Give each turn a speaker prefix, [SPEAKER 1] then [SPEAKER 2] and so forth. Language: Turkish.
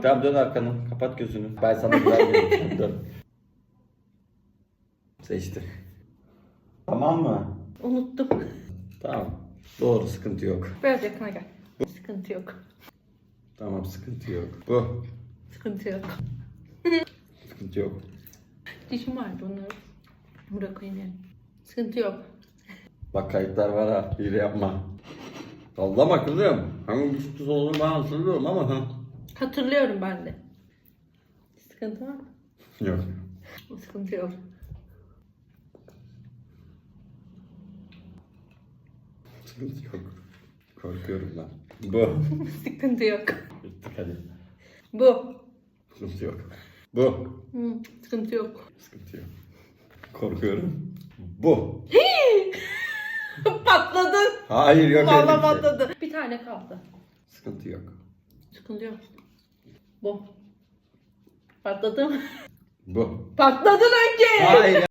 [SPEAKER 1] Tamam dön arkanı. Kapat gözünü. Ben sana güzel göreceğim. Dön. Seçti. Tamam mı?
[SPEAKER 2] Unuttum.
[SPEAKER 1] Tamam. Doğru, sıkıntı yok.
[SPEAKER 2] Biraz yakına gel. Sıkıntı yok.
[SPEAKER 1] Tamam, sıkıntı yok. Bu.
[SPEAKER 2] Sıkıntı yok.
[SPEAKER 1] Sıkıntı yok.
[SPEAKER 2] Dişim var bunları. Buraya koyayım yani. Sıkıntı yok.
[SPEAKER 1] Bak kayıtlar var ha. Hile yapma. Sallama kızım. Hangi güçsüz olduğunu ben hatırlıyorum ama ha.
[SPEAKER 2] Hatırlıyorum ben de. Sıkıntı var mı?
[SPEAKER 1] Yok.
[SPEAKER 2] Sıkıntı yok.
[SPEAKER 1] Sıkıntı yok. Korkuyorum ben. Bu.
[SPEAKER 2] Sıkıntı yok.
[SPEAKER 1] Bittik hadi.
[SPEAKER 2] Bu.
[SPEAKER 1] Sıkıntı yok. Bu.
[SPEAKER 2] Sıkıntı yok.
[SPEAKER 1] Sıkıntı yok. Korkuyorum. Bu.
[SPEAKER 2] Patladın.
[SPEAKER 1] Hayır yok öyle
[SPEAKER 2] Vallahi
[SPEAKER 1] bir şey.
[SPEAKER 2] patladı. Bir tane kaldı.
[SPEAKER 1] Sıkıntı yok.
[SPEAKER 2] Sıkıntı yok. Bu. Patladı mı?
[SPEAKER 1] Bu.
[SPEAKER 2] Patladın önce.
[SPEAKER 1] Hayır.